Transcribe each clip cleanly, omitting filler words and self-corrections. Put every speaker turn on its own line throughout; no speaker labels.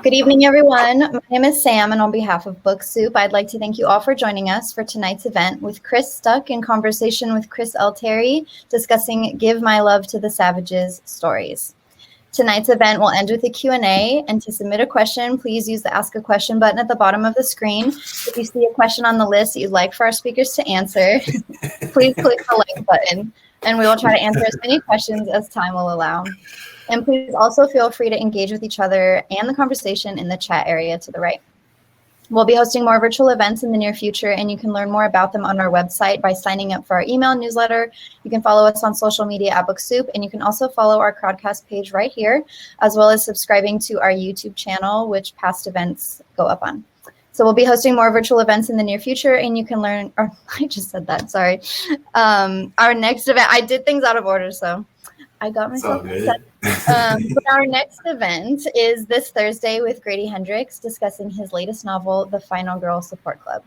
Good evening, everyone. My name is Sam, and on behalf of Book Soup, I'd like to thank you all for joining us for tonight's event with Chris Stuck in conversation with Chris L. Terry, discussing Give My Love to the Savages stories. Tonight's event will end with a Q&A, and to submit a question, please use the Ask a Question button at the bottom of the screen. If you see a question on the list that you'd like for our speakers to answer, please click the like button, and we will try to answer as many questions as time will allow. And please also feel free to engage with each other and the conversation in the chat area to the right. We'll be hosting more virtual events in the near future, and you can learn more about them on our website by signing up for our email newsletter. You can follow us on social media at BookSoup, and you can also follow our Crowdcast page right here, as well as subscribing to our YouTube channel, which past events go up on. So we'll be hosting more virtual events in the near future, and you can learn, or I just said that, sorry. Our next event, I did things out of order, so I got myself upset. But our next event is this Thursday with Grady Hendrix discussing his latest novel, The Final Girl Support Club.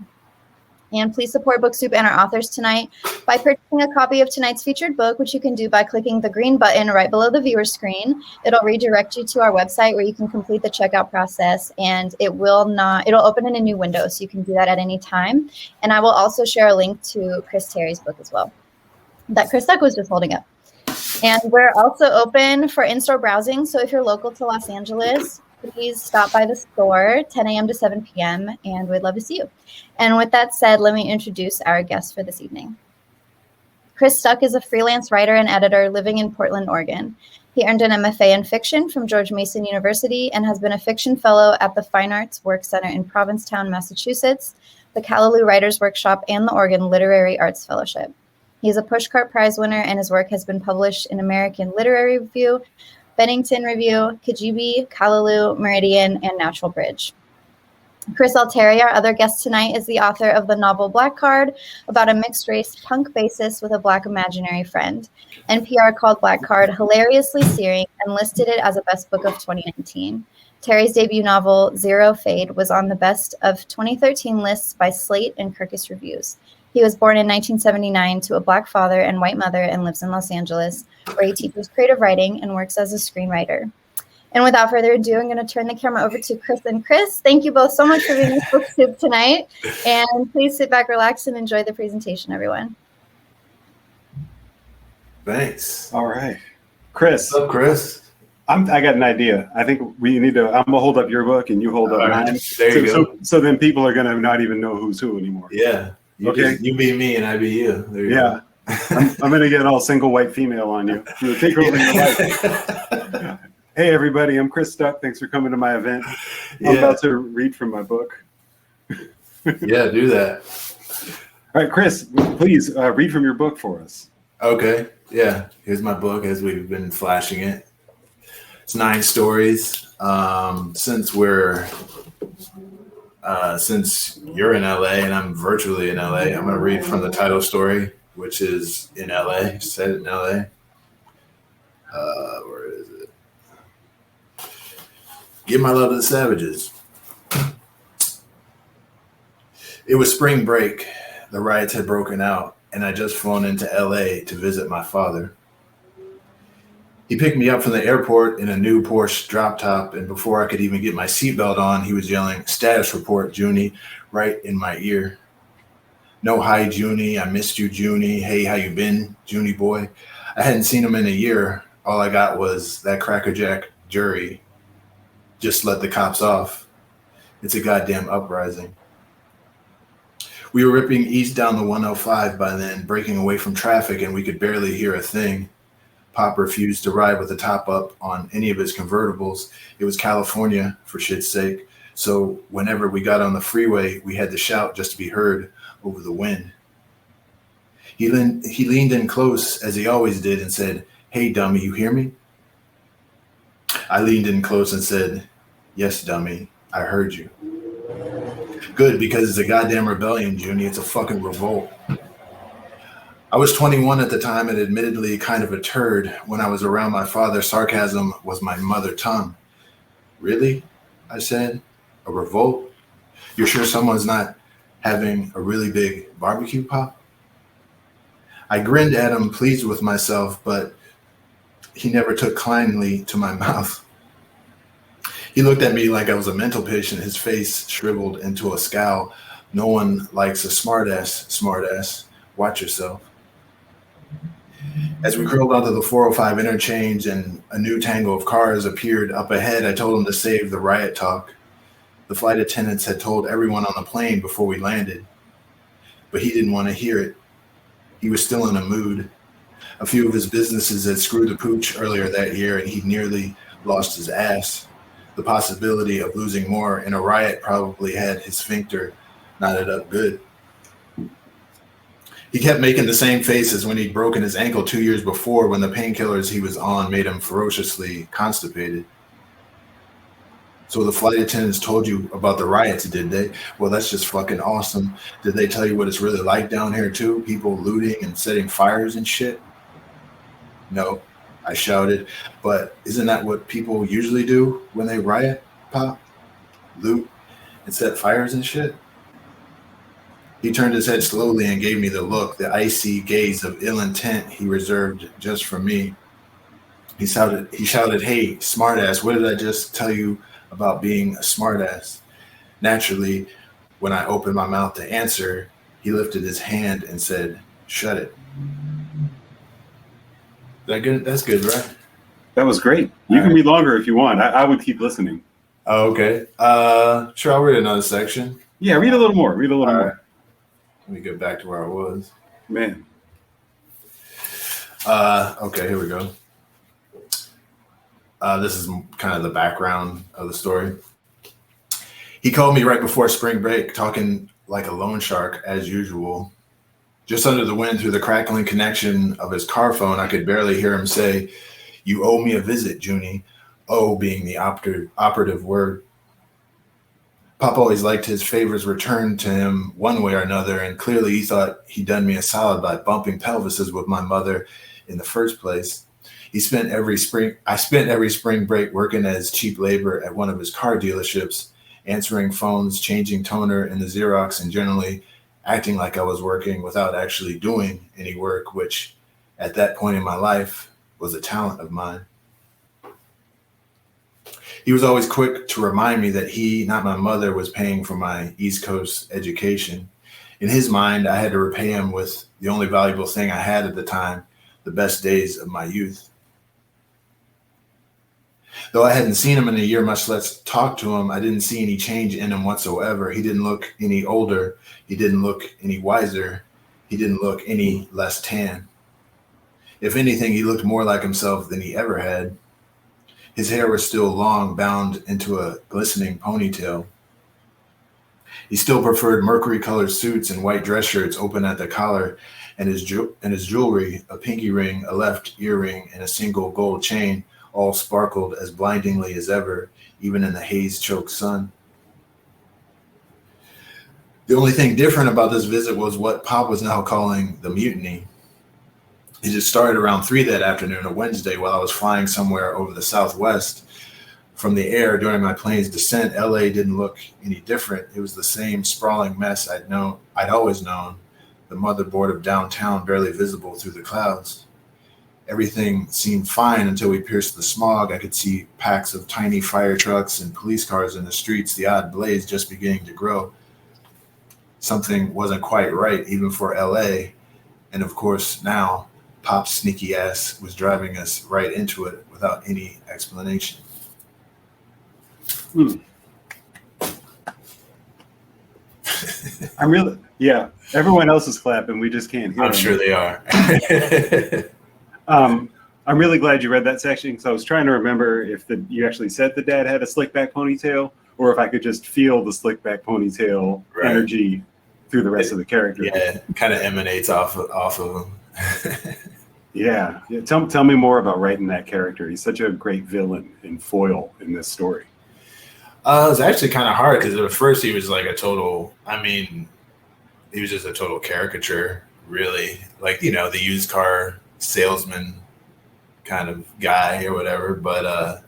And please support BookSoup and our authors tonight by purchasing a copy of tonight's featured book, which you can do by clicking the green button right below the viewer screen. It'll redirect you to our website where you can complete the checkout process, and it'll open in a new window, so you can do that at any time. And I will also share a link to Chris Terry's book as well, that Chris Stuck was just holding up. And we're also open for in-store browsing. So if you're local to Los Angeles, please stop by the store 10 a.m. to 7 p.m. and we'd love to see you. And with that said, let me introduce our guest for this evening. Chris Stuck is a freelance writer and editor living in Portland, Oregon. He earned an MFA in fiction from George Mason University and has been a fiction fellow at the Fine Arts Work Center in Provincetown, Massachusetts, the Callaloo Writers Workshop, and the Oregon Literary Arts Fellowship. He's a Pushcart Prize winner, and his work has been published in American Literary Review, Bennington Review, Kijibe, Callaloo, Meridian, and Natural Bridge. Chris L. Terry, our other guest tonight, is the author of the novel Black Card, about a mixed-race punk bassist with a Black imaginary friend. NPR called Black Card hilariously searing and listed it as a best book of 2019. Terry's debut novel, Zero Fade, was on the best of 2013 lists by Slate and Kirkus Reviews. He was born in 1979 to a Black father and white mother and lives in Los Angeles, where he teaches creative writing and works as a screenwriter. And without further ado, I'm going to turn the camera over to Chris and Chris. Thank you both so much for being with BookSoup tonight. And please sit back, relax, and enjoy the presentation, everyone.
Thanks.
All right. Chris.
What's up, Chris?
I got an idea. I think we need to, I'm going to hold up your book and you hold up mine.
There you go.
So then people are going to not even know who's who anymore.
Yeah. You be me and I be you. There you
go. I'm going to get all single white female on you. Take over your life. Hey, everybody. I'm Chris Stuck. Thanks for coming to my event. I'm about to read from my book.
Yeah, do that.
All right, Chris, please read from your book for us.
Okay. Yeah. Here's my book as we've been flashing it. It's 9 stories. Since you're in LA and I'm virtually in LA, I'm going to read from the title story, which is in LA, set in LA. Where is it? Give My Love to the Savages. It was spring break. The riots had broken out, and I just flown into LA to visit my father. He picked me up from the airport in a new Porsche drop top, and before I could even get my seatbelt on, he was yelling, "Status report, Junie," right in my ear. No, hi, Junie. I missed you, Junie. Hey, how you been, Junie boy? I hadn't seen him in a year. All I got was that crackerjack jury. Just let the cops off. It's a goddamn uprising. We were ripping east down the 105 by then, breaking away from traffic, and we could barely hear a thing. Pop refused to ride with the top up on any of his convertibles. It was California, for shit's sake. So whenever we got on the freeway, we had to shout just to be heard over the wind. He leaned in close, as he always did, and said, "Hey, dummy, you hear me?" I leaned in close and said, "Yes, dummy, I heard you." Good, because it's a goddamn rebellion, Junie. It's a fucking revolt. I was 21 at the time and admittedly kind of a turd. When I was around my father, sarcasm was my mother tongue. "Really?" I said. "A revolt? You're sure someone's not having a really big barbecue pop?" I grinned at him, pleased with myself, but he never took kindly to my mouth. He looked at me like I was a mental patient, his face shriveled into a scowl. No one likes a smartass. Watch yourself. As we curled onto the 405 interchange and a new tangle of cars appeared up ahead, I told him to save the riot talk. The flight attendants had told everyone on the plane before we landed, but he didn't want to hear it. He was still in a mood. A few of his businesses had screwed the pooch earlier that year, and he nearly lost his ass. The possibility of losing more in a riot probably had his sphincter knotted up good. He kept making the same faces when he'd broken his ankle 2 years before, when the painkillers he was on made him ferociously constipated. So the flight attendants told you about the riots, did they? Well, that's just fucking awesome. Did they tell you what it's really like down here too? People looting and setting fires and shit? No, I shouted. But isn't that what people usually do when they riot, Pop? Loot and set fires and shit? He turned his head slowly and gave me the look, the icy gaze of ill intent he reserved just for me. He shouted, "Hey, smartass, what did I just tell you about being a smartass?" Naturally, when I opened my mouth to answer, he lifted his hand and said, "Shut it." That good? That's good, right?
That was great. You can read longer if you want. I would keep listening.
Oh, okay. Sure, I'll read another section.
Yeah, read a little more. Read a little more.
Right. Let me get back to where I was.
Man.
Okay, here we go. This is kind of the background of the story. He called me right before spring break, talking like a loan shark as usual. Just under the wind through the crackling connection of his car phone, I could barely hear him say, "You owe me a visit, Junie." "Oh" being the operative word. Pop always liked his favors returned to him one way or another, and clearly he thought he'd done me a solid by bumping pelvises with my mother in the first place. I spent every spring break working as cheap labor at one of his car dealerships, answering phones, changing toner in the Xerox, and generally acting like I was working without actually doing any work, which at that point in my life was a talent of mine. He was always quick to remind me that he, not my mother, was paying for my East Coast education. In his mind, I had to repay him with the only valuable thing I had at the time, the best days of my youth. Though I hadn't seen him in a year, much less talked to him, I didn't see any change in him whatsoever. He didn't look any older. He didn't look any wiser. He didn't look any less tan. If anything, he looked more like himself than he ever had. His hair was still long, bound into a glistening ponytail. He still preferred mercury-colored suits and white dress shirts open at the collar, and his jewelry, a pinky ring, a left earring, and a single gold chain, all sparkled as blindingly as ever, even in the haze-choked sun. The only thing different about this visit was what Pop was now calling the mutiny. It just started around 3 that afternoon, a Wednesday, while I was flying somewhere over the Southwest. From the air during my plane's descent, LA didn't look any different. It was the same sprawling mess I'd always known, the motherboard of downtown barely visible through the clouds. Everything seemed fine until we pierced the smog. I could see packs of tiny fire trucks and police cars in the streets, the odd blaze just beginning to grow. Something wasn't quite right, even for LA. And of course, now, Pop's sneaky ass was driving us right into it without any explanation.
Everyone else is clapping. We just can't hear
I'm
them.
sure they are.
I'm really glad you read that section, because I was trying to remember if you actually said the dad had a slick back ponytail, or if I could just feel the slick back ponytail energy through the rest of the character.
Yeah, it kind of emanates off of him.
Yeah. Tell me more about writing that character. He's such a great villain and foil in this story.
It was actually kind of hard because at first he was like he was just a total caricature, really. Like, the used car salesman kind of guy or whatever. But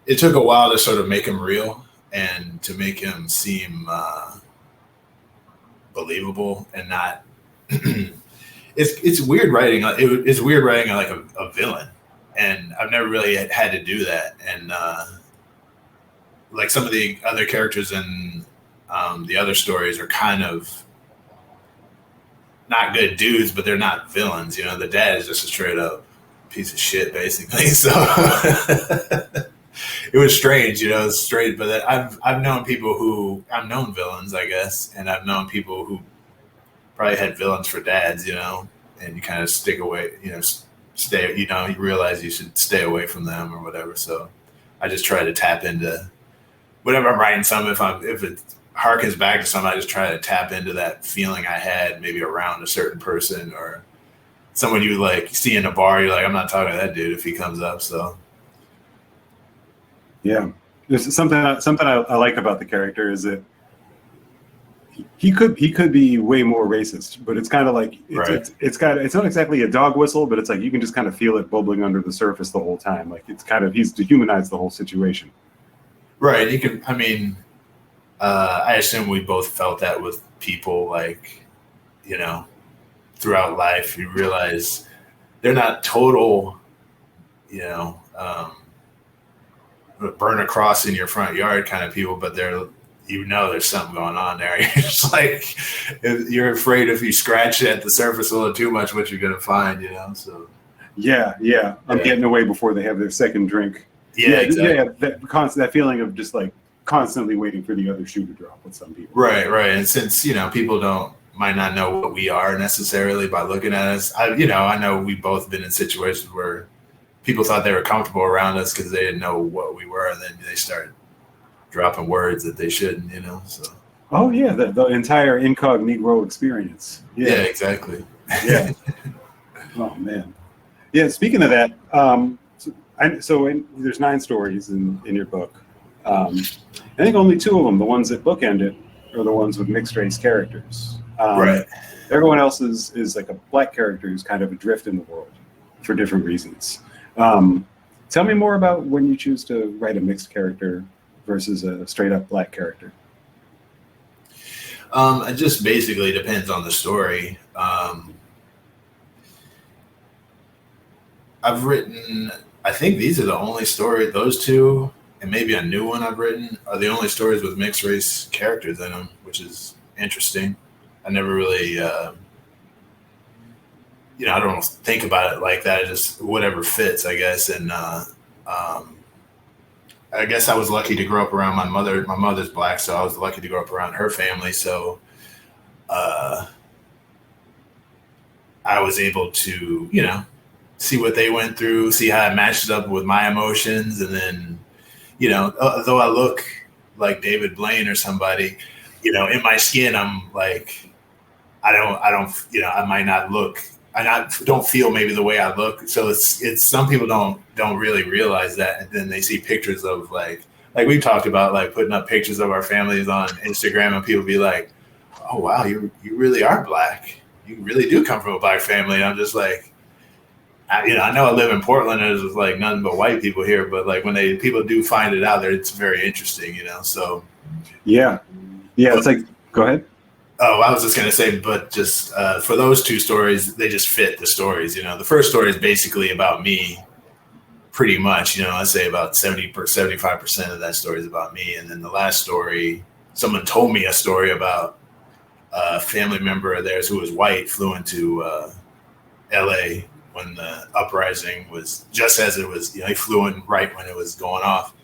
it took a while to sort of make him real and to make him seem believable and not... It's weird writing. It's weird writing like a villain, and I've never really had to do that. And like some of the other characters in the other stories are kind of not good dudes, but they're not villains. You know, the dad is just a straight up piece of shit, basically. So it was strange, you know, it's straight. But I've known villains, I guess, and I've known people who probably had villains for dads, you know, and you kind of stick away, you know, you realize you should stay away from them or whatever. So I just try to tap into whenever I'm writing something. If it harkens back to something, I just try to tap into that feeling I had maybe around a certain person or someone you like see in a bar. You're like, I'm not talking to that dude if he comes up. So
yeah, there's something I like about the character is that he could be way more racist, but it's kind of like it's not exactly a dog whistle, but it's like you can just kind of feel it bubbling under the surface the whole time. Like it's kind of he's dehumanized the whole situation.
Right. You can. I mean, I assume we both felt that with people, like, you know, throughout life. You realize they're not total, you know, burn a cross in your front yard kind of people, but they're, you know, there's something going on there. You're just like, you're afraid if you scratch at the surface a little too much, what you're gonna find, you know. So yeah, I'm getting away before they have their second drink. Yeah, exactly. That feeling of just like constantly waiting for the other shoe to drop with some people. Right. And since, you know, people might not know what we are necessarily by looking at us. I know we've both been in situations where people thought they were comfortable around us because they didn't know what we were, and then they started dropping words that they shouldn't, you know. So. Oh
yeah, the entire incognito experience.
Yeah, exactly.
Yeah. Oh man. Yeah. Speaking of that, there's 9 stories in your book. I think only 2 of them, the ones that bookend it, are the ones with mixed race characters.
Right.
Everyone else is like a black character who's kind of adrift in the world for different reasons. Tell me more about when you choose to write a mixed character versus a straight up black character.
It just basically depends on the story. I've written, I think these are the only story, those 2, and maybe a new one I've written, are the only stories with mixed race characters in them, which is interesting. I never really, I don't think about it like that. It just whatever fits, I guess. And I guess I was lucky to grow up around my mother. My mother's black, so I was lucky to grow up around her family. So I was able to, you know, see what they went through, see how it matched up with my emotions. And then, you know, though I look like David Blaine or somebody, you know, in my skin, I'm like, I don't, you know, I might not look, don't feel maybe the way I look. So it's some people don't really realize that. And then they see pictures of like we talked about, like putting up pictures of our families on Instagram, and people be like, oh, wow, you really are black. You really do come from a black family. And I'm just like, I know I live in Portland and there's like nothing but white people here, but like when people do find it out there, it's very interesting, you know? So. Yeah. It's like, go ahead. Oh, I was just going to say, but just for those 2 stories, they just fit the stories. You know, the first story is basically about me pretty much, you know, I'd say about 75% of that story is about me. And then the last story, someone told me a story about a family member of theirs who was white, flew into LA when the uprising was, just as it was, you know, he flew in right when it was going off.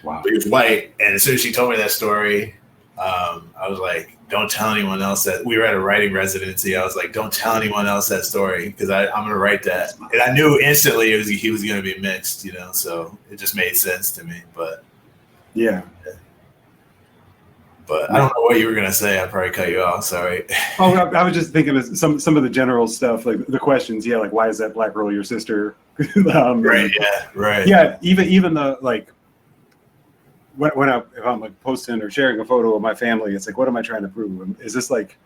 Wow. But he was white. And as soon as she told me that story, I was like, don't tell anyone else that. We were at a writing residency. I was like, don't tell anyone else that story, because I'm going to write that. And I knew instantly he was going to be mixed, you know, so it just made sense to me. But yeah. But I don't know what you were going to say. I probably cut you off. Sorry. Oh, I was just thinking of some of the general stuff, like the questions. Yeah, like, why is that black girl your sister? Right. Yeah. Right. Yeah. Even the like. If I'm like posting or sharing a photo of my family, it's like, what am I trying to prove? Is this like,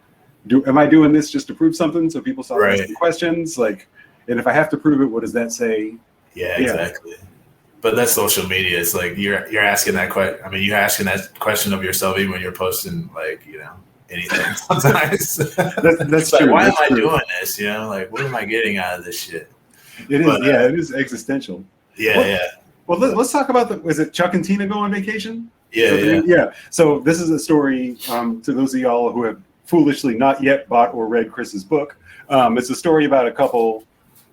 am I doing this just to prove something so people start asking questions? Like, and if I have to prove it, what does that say? Yeah, exactly. But that's social media. It's like you're asking that question. I mean, you're asking that question of yourself even when you're posting, like, you know, anything. Sometimes that's true. Like, why am I doing this? You know, like, what am I getting out of this shit? It is. It is existential. Yeah. Well, let's talk about was it Chuck and Tina go on vacation?
Yeah. So this is a story to those of y'all who have foolishly not yet bought or read Chris's book. It's a story about a couple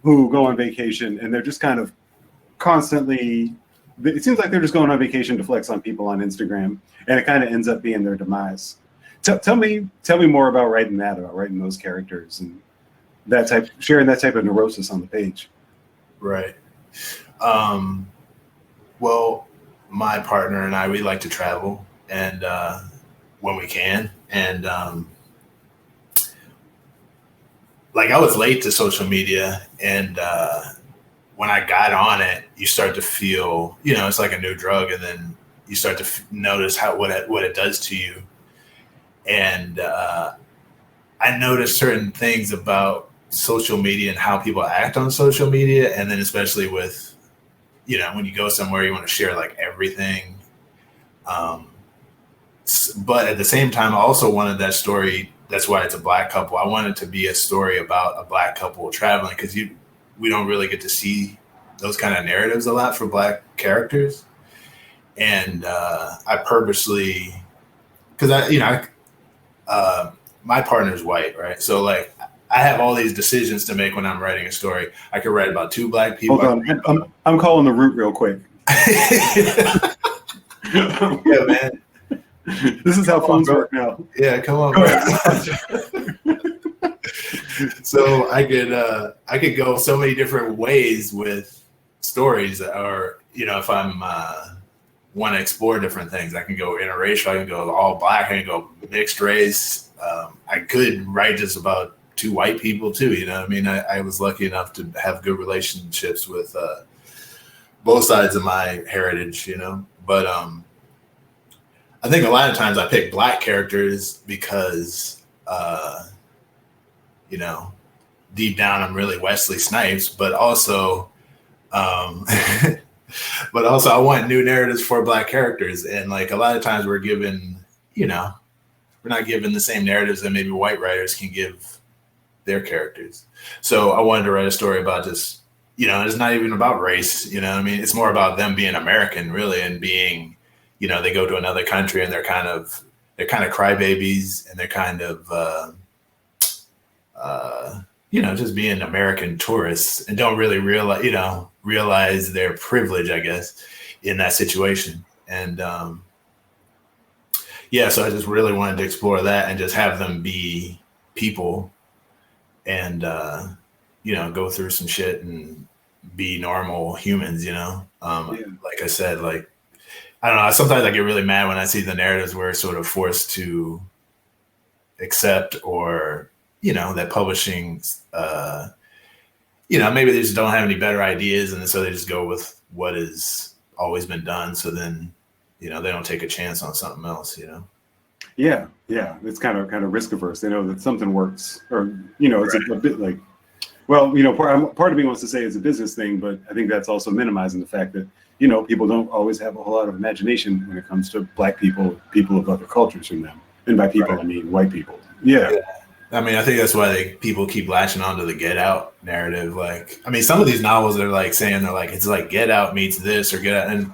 who go on vacation, and they're just kind of constantly, it seems like they're just going on vacation to flex on people on Instagram, and it kind of ends up being their demise. Tell me more about writing those characters and sharing that type of neurosis on the page.
Right. Well, my partner and I, we like to travel, and when we can, and like I was late to social media, and when I got on it, you start to feel, it's like a new drug, and then you start to notice what it does to you. And I noticed certain things about social media and how people act on social media, and then especially with, when you go somewhere, you want to share like everything. But at the same time, I also wanted that story. That's why it's a Black couple. I wanted to be a story about a Black couple traveling, because we don't really get to see those kind of narratives a lot for Black characters. And I purposely, because my partner's white, right? So like I have all these decisions to make when I'm writing a story. I could write about two Black people.
Hold on, I'm calling the root real quick.
Yeah, man.
This is how phones work now.
Yeah, come on, bro. So I could go so many different ways with stories, or if I'm want to explore different things, I can go interracial, I can go all Black, I can go mixed race. I could write just about two white people too. I was lucky enough to have good relationships with both sides of my heritage. But I think a lot of times I pick Black characters because, deep down I'm really Wesley Snipes, but also, I want new narratives for Black characters. And like a lot of times we're given, we're not given the same narratives that maybe white writers can give their characters. So I wanted to write a story about just, it's not even about race, it's more about them being American really, and being, they go to another country and they're kind of crybabies, and they're kind of, just being American tourists, and don't really realize their privilege, I guess, in that situation. And so I just really wanted to explore that and just have them be people and, go through some shit and be normal humans, Like I said, like, I don't know. Sometimes I get really mad when I see the narratives where it's sort of forced to accept, or, that publishing, maybe they just don't have any better ideas. And so they just go with what has always been done. So then, they don't take a chance on something else,
Yeah. It's kind of risk averse. They know that something works, or, it's a bit like, well, part of me wants to say it's a business thing, but I think that's also minimizing the fact that, people don't always have a whole lot of imagination when it comes to Black people of other cultures from them. And by people, right, I mean white people. Yeah.
I think that's why people keep latching onto the Get Out narrative. Like, some of these novels are like saying it's like Get Out meets this or Get Out. And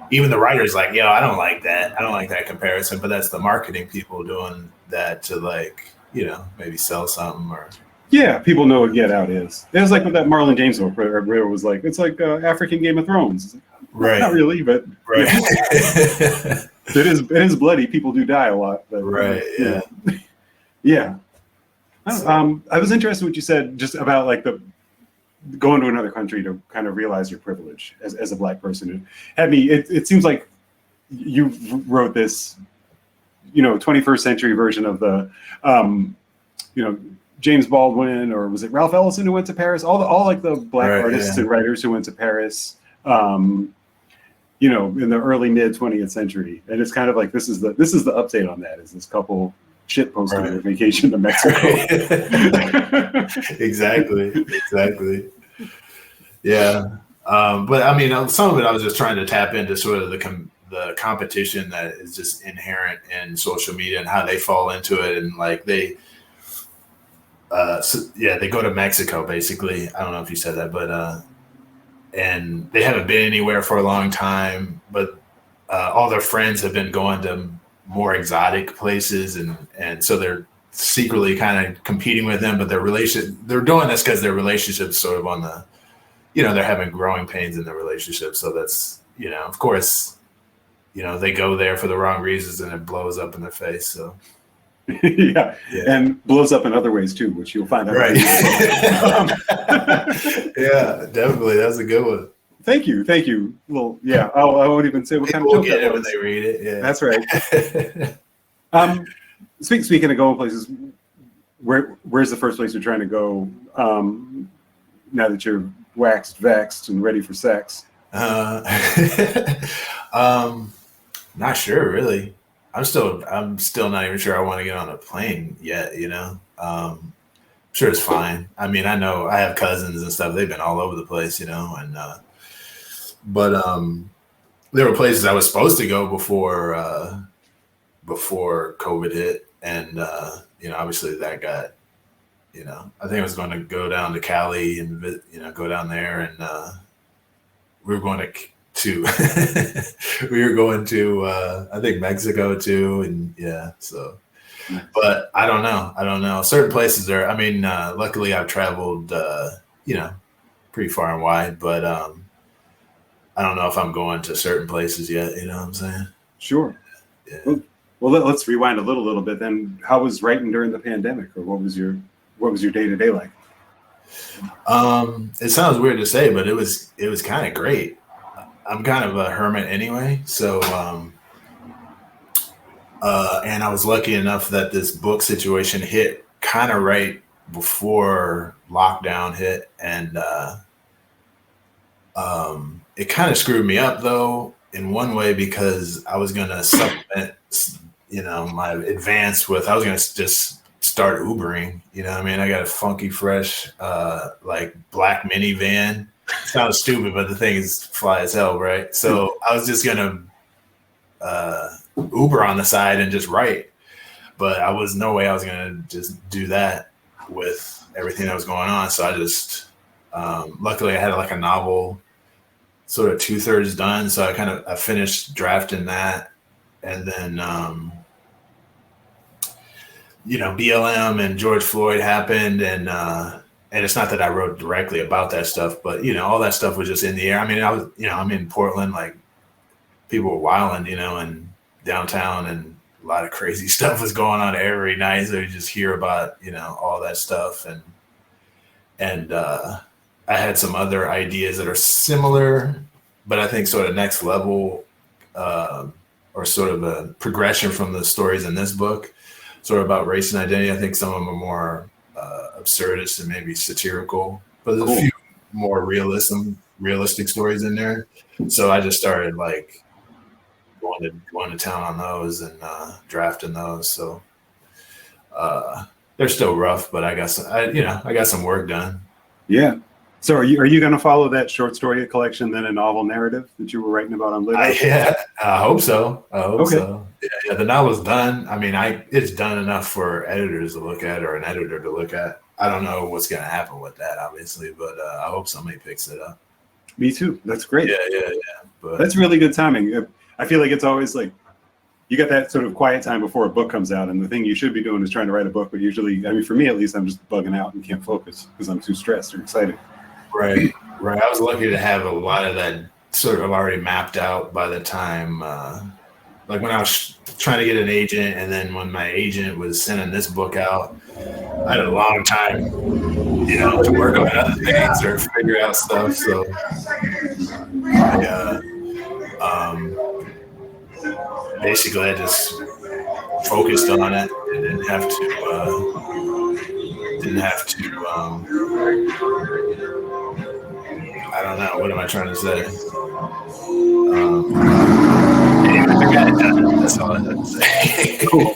even the writer's like, I don't like that. I don't like that comparison. But that's the marketing people doing that to maybe sell something or.
Yeah, people know what Get Out is. It was like with that Marlon James book where it was like, it's like African Game of Thrones. Like,
right.
Not really, but
right.
It is bloody. People do die a lot. But,
right. Yeah.
Yeah. I was interested in what you said just about like the going to another country to kind of realize your privilege as a Black person. It seems like you wrote this, 21st century version of the, James Baldwin, or was it Ralph Ellison who went to Paris? All like the Black artists and writers who went to Paris, in the early mid 20th century. And it's kind of like this is the update on that. Is this couple shit posting their vacation to Mexico?
Exactly. Yeah. But some of it I was just trying to tap into sort of the competition that is just inherent in social media and how they fall into it, and like they go to Mexico basically. I don't know if you said that, but and they haven't been anywhere for a long time, but all their friends have been going to more exotic places, and so they're secretly kind of competing with them, but they're doing this because their relationship's sort of on the, they're having growing pains in their relationship. So that's, of course, they go there for the wrong reasons and it blows up in their face. So
yeah, and blows up in other ways too, which you'll find out.
Right. Yeah, definitely. That's a good one.
Thank you. Well, yeah, I won't even say what kind of joke
get
that
it
was.
when they read it. Yeah,
that's right. Speaking of going places, where's the first place you're trying to go now that you're waxed, vexed, and ready for sex?
Not sure, really. I'm still not even sure I want to get on a plane yet. I'm sure it's fine. I mean, I know I have cousins and stuff. They've been all over the place, and but there were places I was supposed to go before COVID hit, and obviously that got, I think I was going to go down to Cali and go down there, and we were going to I think Mexico too, and so. But I don't know. Certain places are, I mean, luckily I've traveled, pretty far and wide, but I don't know if I'm going to certain places yet. You know what I'm saying? Sure.
Yeah. Well, let's rewind a little bit then. How was writing during the pandemic, or what was your day-to-day like?
It sounds weird to say, but it was kind of great. I'm kind of a hermit anyway. So, and I was lucky enough that this book situation hit kind of right before lockdown hit. And it kind of screwed me up, though, in one way, because I was going to supplement, my advance with, I was going to just start Ubering. I mean, I got a funky, fresh, like black minivan. Sounds stupid, but the thing is fly as hell, right? So I was just going to Uber on the side and just write, but I was no way I was going to just do that with everything that was going on. So I just, luckily I had like a novel sort of 2/3 done. So I finished drafting that, and then, BLM and George Floyd happened, and it's not that I wrote directly about that stuff, but all that stuff was just in the air. I mean, I'm in Portland, like people were wilding, in downtown, and a lot of crazy stuff was going on every night. So you just hear about, all that stuff. And I had some other ideas that are similar, but I think sort of next level, or sort of a progression from the stories in this book, sort of about race and identity. I think some of them are more absurdist and maybe satirical, but there's a few more realistic stories in there. So I just started like going to town on those and drafting those. So they're still rough, but I got some work done.
Yeah. So are you going to follow that short story collection, then a novel narrative that you were writing about on Lit?
I hope so. So. Yeah, the novel's done. I mean, it's done enough for editors to look at, or an editor to look at. I don't know what's going to happen with that, obviously, but I hope somebody picks it up.
Me too. That's great.
Yeah. But
that's really good timing. I feel like it's always like you got that sort of quiet time before a book comes out, and the thing you should be doing is trying to write a book. But usually, I mean, for me at least, I'm just bugging out and can't focus because I'm too stressed or excited.
Right. I was lucky to have a lot of that sort of already mapped out by the time, like when I was trying to get an agent, and then when my agent was sending this book out, I had a long time, to work on other things or figure out stuff. So basically I just focused on it and didn't have to I don't know, what am I trying to say? That's all I have to say.
Cool.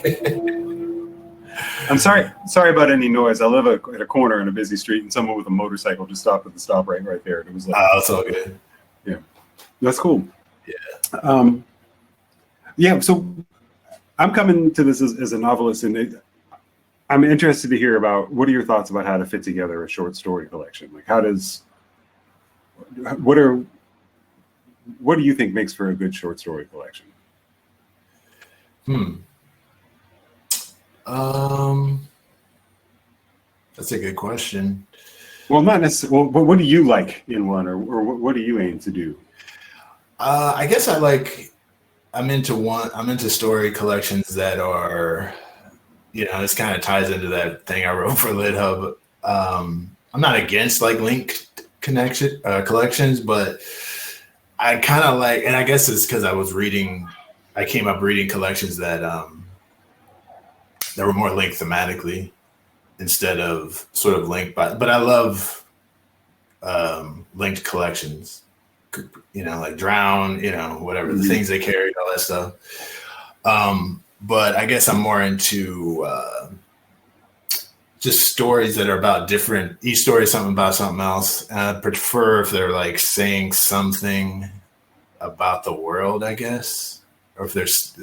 I'm sorry about any noise. I live at a corner in a busy street, and someone with a motorcycle just stopped at the stoplight right there. It was like,
it's all good.
Yeah, that's cool.
Yeah.
So I'm coming to this as a novelist, and I'm interested to hear about what are your thoughts about how to fit together a short story collection? Like, what do you think makes for a good short story collection?
That's a good question.
Well, not necessarily. Well, what do you like in one, or what do you aim to do?
I guess I'm into story collections that are, this kind of ties into that thing I wrote for LitHub. I'm not against like linked collections, but I kind of like, and I guess it's because I came up reading collections that were more linked thematically instead of sort of linked but I love linked collections, like Drown, whatever, the things they carried, all that stuff. But I guess I'm more into just stories that are about different, each story is something about something else. And I prefer if they're like saying something about the world, I guess, or if there's,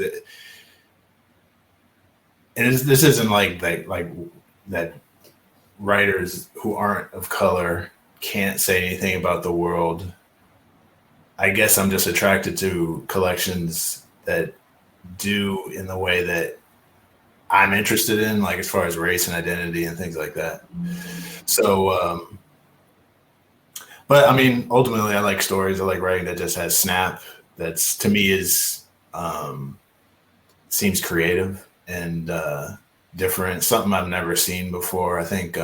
and this isn't like that writers who aren't of color can't say anything about the world. I guess I'm just attracted to collections that do in the way that I'm interested in, like as far as race and identity and things like that. So, but I mean, ultimately I like stories. I like writing that just has snap. That's, to me, is seems creative and different, something I've never seen before. I think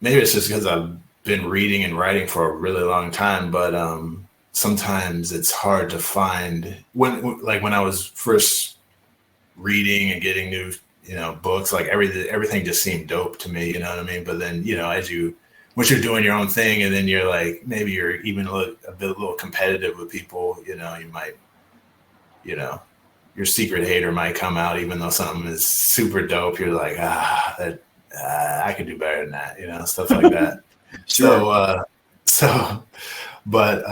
maybe it's just because I've been reading and writing for a really long time, but sometimes it's hard to find when I was first reading and getting new, books, like everything just seemed dope to me, you know what I mean? But then, once you're doing your own thing, and then you're like, maybe you're even a little competitive with people, you might, your secret hater might come out, even though something is super dope. You're like, I could do better than that, stuff like that. Sure. But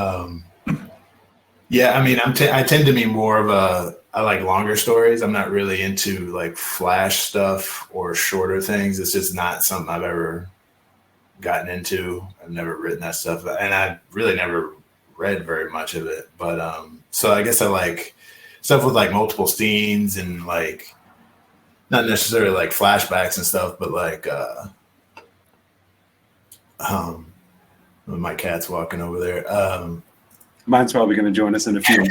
yeah, I mean, I tend to be more of I like longer stories. I'm not really into like flash stuff or shorter things. It's just not something I've ever gotten into. I've never written that stuff, and I've really never read very much of it. But so I guess I like stuff with like multiple scenes and like not necessarily like flashbacks and stuff, but like my cat's walking over there.
Mine's probably going to join us in a few.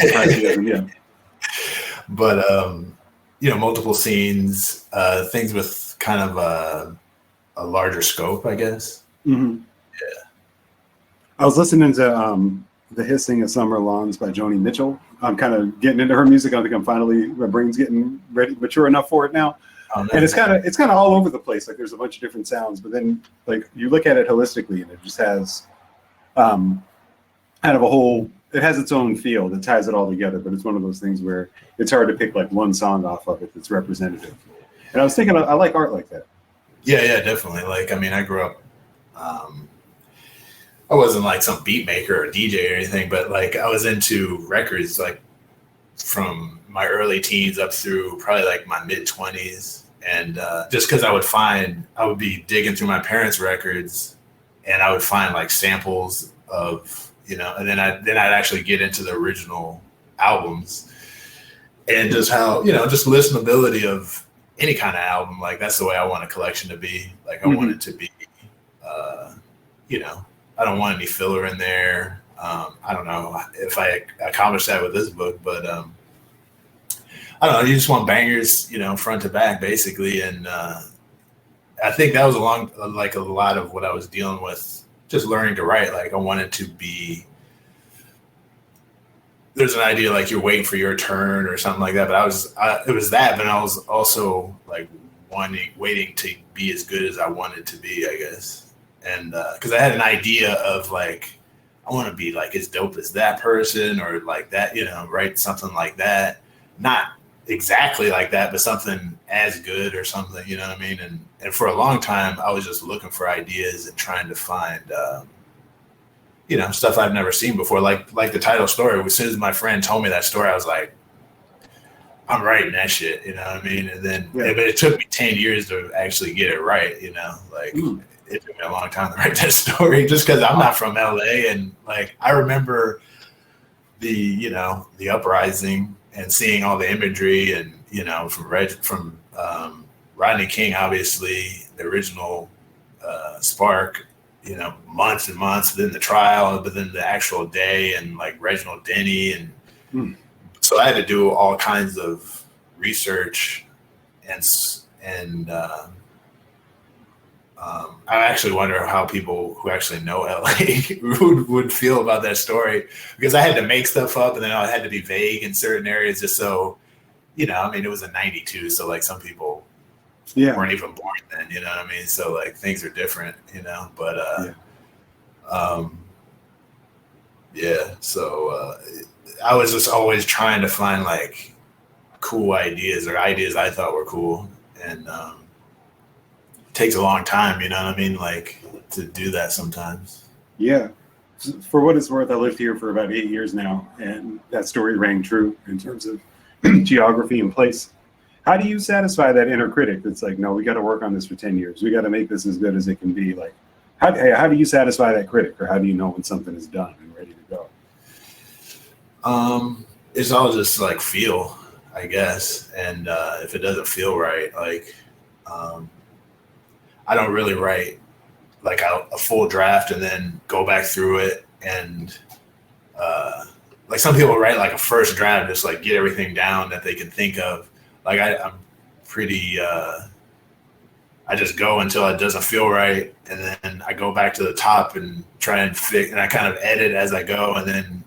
Yeah.
But multiple scenes, things with kind of a larger scope, I guess.
Mm-hmm.
Yeah.
I was listening to The Hissing of Summer Lawns by Joni Mitchell. I'm kind of getting into her music. I think my brain's getting mature enough for it now. Oh, nice. And it's kind of all over the place. Like there's a bunch of different sounds, but then like you look at it holistically, and it just has kind of a whole. It has its own feel that ties it all together. But it's one of those things where it's hard to pick like one song off of it that's representative. And I was thinking, I like art like that.
Yeah, definitely. Like, I mean, I grew up. I wasn't like some beat maker or DJ or anything, but like I was into records like from my early teens up through probably like my mid 20s. And just because I would be digging through my parents' records, and I would find like samples of, and then I'd actually get into the original albums, and just how, just listenability of any kind of album. Like that's the way I want a collection to be. Like I want it to be, I don't want any filler in there. I don't know if I accomplished that with this book, but I don't know. You just want bangers, front to back, basically. And I think that was a lot of what I was dealing with, just learning to write. Like I wanted to be. There's an idea like you're waiting for your turn or something like that, but it was that, but I was also like waiting to be as good as I wanted to be, I guess. And because I had an idea of like, I want to be like as dope as that person, or like that, write something like that. Not exactly like that, but something as good or something, you know what I mean? And for a long time, I was just looking for ideas and trying to find, stuff I've never seen before. Like the title story, as soon as my friend told me that story, I was like, I'm writing that shit, you know what I mean? And then but it took me 10 years to actually get it right, like. it took me a long time to write that story, just because I'm not from LA, and like I remember the uprising and seeing all the imagery, and from Rodney King, obviously the original Spark, months and months, then the trial, but then the actual day, and like Reginald Denny, and so I had to do all kinds of research, and I actually wonder how people who actually know LA would feel about that story, because I had to make stuff up, and then I had to be vague in certain areas just so, it was in '92, so like some people weren't even born then, you know what I mean? So like things are different, but so I was just always trying to find like cool ideas, or ideas I thought were cool, and takes a long time, you know what I mean, like to do that sometimes.
Yeah, for what it's worth, I lived here for about 8 years now, and that story rang true in terms of geography and place. How do you satisfy that inner critic that's like, no, we got to work on this for 10 years, we got to make this as good as it can be? Like, how do you satisfy that critic, or how do you know when something is done and ready to go?
It's all just like feel, I guess, and if it doesn't feel right, like I don't really write like a full draft and then go back through it, and like some people write like a first draft, just like get everything down that they can think of. Like I'm pretty I just go until it doesn't feel right, and then I go back to the top and try and fix, and I kind of edit as I go, and then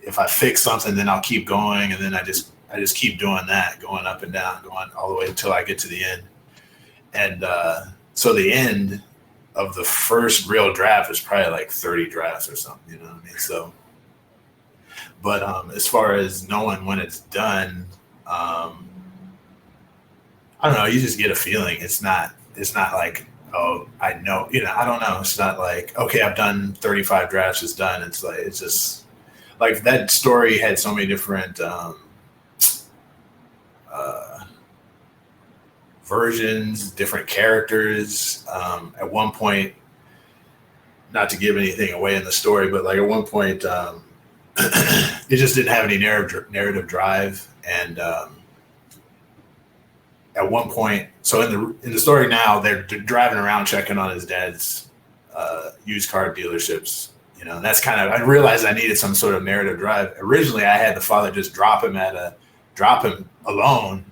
if I fix something, then I'll keep going, and then I just keep doing that, going up and down, going all the way until I get to the end. And so the end of the first real draft is probably like 30 drafts or something, you know what I mean? So, but as far as knowing when it's done, I don't know, you just get a feeling. It's not like, oh, I know, I don't know. It's not like, okay, I've done 35 drafts, it's done. It's like, it's just like that story had so many different versions, different characters. At one point, not to give anything away in the story, but like at one point, it just didn't have any narrative drive. And at one point, so in the story now, they're driving around checking on his dad's used car dealerships. And that's kind of, I realized I needed some sort of narrative drive. Originally, I had the father just drop him alone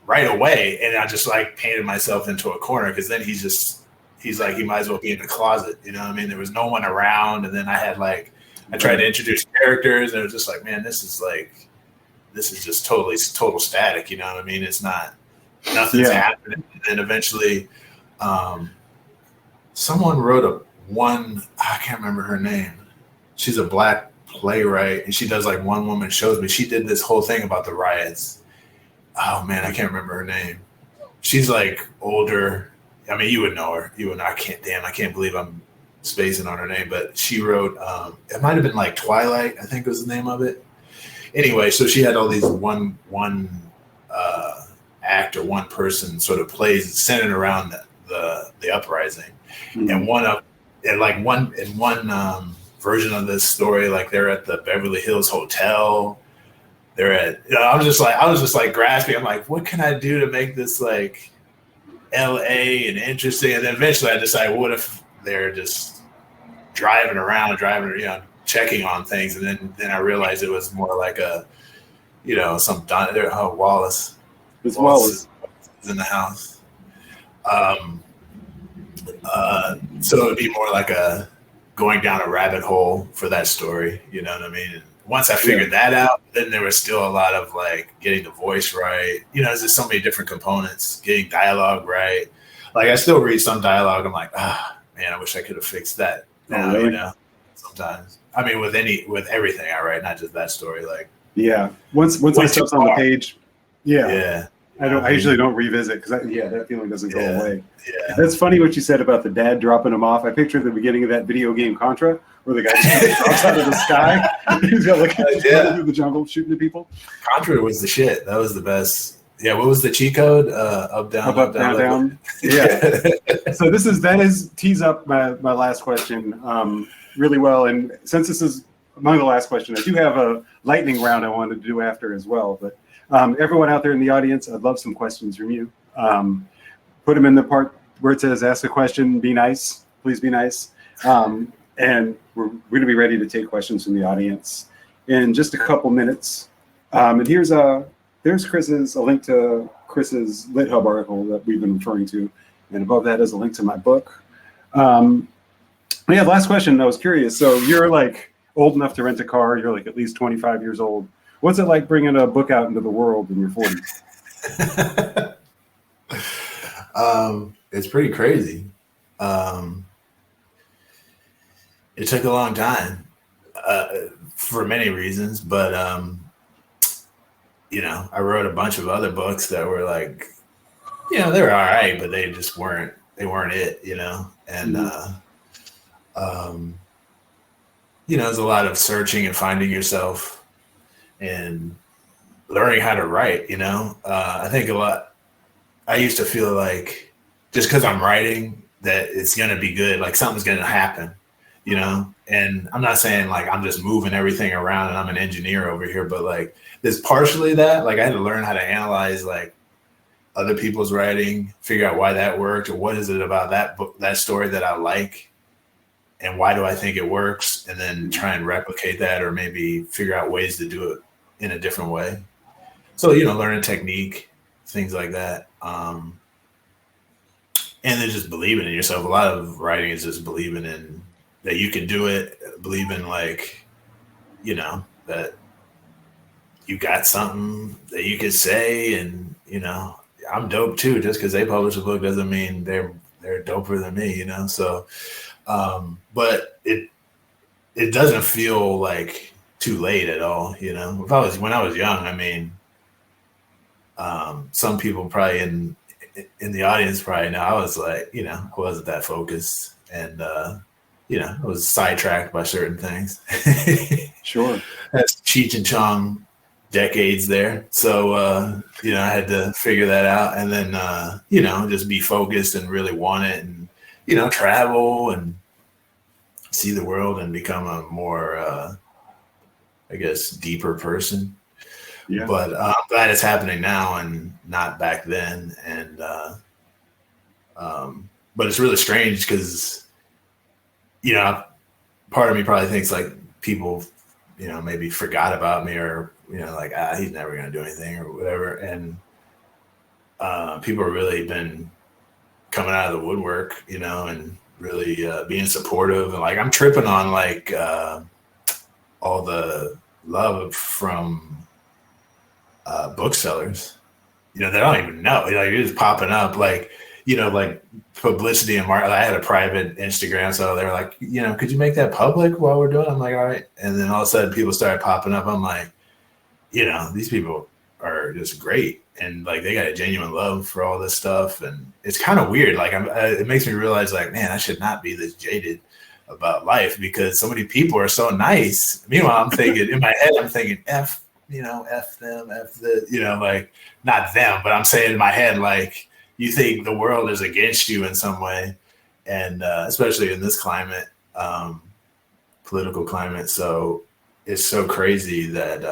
right away, and I just like painted myself into a corner, because then he's like, he might as well be in the closet, you know what I mean? There was no one around, and then I tried to introduce characters, and it was just like, man, this is just total static, you know what I mean? It's not, nothing's happening. And then eventually someone wrote I can't remember her name. She's a Black playwright, and she does like one woman shows me. She did this whole thing about the riots. Oh man, I can't remember her name. She's like older. I mean, you would know her. I can't believe I'm spacing on her name, but she wrote, it might've been like Twilight, I think was the name of it. Anyway, so she had all these one act or one person sort of plays centered around the uprising. Mm-hmm. And one version of this story, like they're at the Beverly Hills Hotel. They're at, I was just like grasping. I'm like, what can I do to make this like LA and interesting? And then eventually I decided, what if they're just driving around, checking on things. And then I realized it was more like a, some Wallace.
It's Wallace
is in the house. So it would be more like a going down a rabbit hole for that story. You know what I mean? And once I figured that out, then there was still a lot of like getting the voice right. There's just so many different components, getting dialogue right. Like I still read some dialogue. I'm like, man, I wish I could have fixed that. Now,
really?
Sometimes. I mean, with everything I write, not just that story. Like,
once my stuff's on the page,
yeah.
I usually don't revisit, because that feeling doesn't go away.
Yeah.
That's funny what you said about the dad dropping him off. I picture the beginning of that video game Contra, where the guy just drops out of the sky. He's got like running through the jungle shooting at people.
Contra was the shit. That was the best. Yeah, what was the cheat code? Up, down,
up, down, down. Yeah. So that is tees up my last question really well. And since this is among the last question, I do have a lightning round I wanted to do after as well. But everyone out there in the audience, I'd love some questions from you. Put them in the part where it says ask a question, be nice, please be nice. And we're going to be ready to take questions from the audience in just a couple minutes. And there's Chris's, a link to Chris's LitHub article that we've been referring to. And above that is a link to my book. Yeah, last question, I was curious. So you're like old enough to rent a car. You're like at least 25 years old. What's it like bringing a book out into the world in your 40s?
It's pretty crazy. It took a long time for many reasons, but I wrote a bunch of other books that were like, they were all right, but they just weren't it, and there's a lot of searching and finding yourself and learning how to write. I think I used to feel like just because I'm writing that it's gonna be good, like something's gonna happen, and I'm not saying like I'm just moving everything around and I'm an engineer over here, but like there's partially that, like I had to learn how to analyze like other people's writing, figure out why that worked, or what is it about that book, that story that I like, and why do I think it works, and then try and replicate that, or maybe figure out ways to do it in a different way. So, learning technique, things like that. And then just believing in yourself. A lot of writing is just believing in that you can do it, believing like, that you got something that you could say, and, I'm dope too. Just because they publish a book doesn't mean they're doper than me, So, but it doesn't feel like too late at all, when I was young, I mean, some people probably in the audience probably know I was like, I wasn't that focused, and I was sidetracked by certain things.
Sure.
That's Cheech and Chong decades there. So, I had to figure that out, and then, just be focused and really want it, and, travel and see the world and become a more, I guess, deeper person.
Yeah.
But I'm glad it's happening now and not back then. And, but it's really strange because, part of me probably thinks like people, maybe forgot about me, or, like, he's never going to do anything or whatever. And people have really been coming out of the woodwork, and really being supportive. And like, I'm tripping on like all the love from booksellers, they don't even know, you're just popping up like, like publicity and market. I had a private Instagram, so they were like, could you make that public while we're doing it? I'm like, all right. And then all of a sudden people started popping up. I'm like, these people are just great, and like they got a genuine love for all this stuff, and it's kind of weird. Like it makes me realize like, man, I should not be this jaded about life because so many people are so nice. Meanwhile, I'm thinking in my head, I'm thinking F them, F the, like not them, but I'm saying in my head, like you think the world is against you in some way. And especially in this climate, political climate. So it's so crazy that,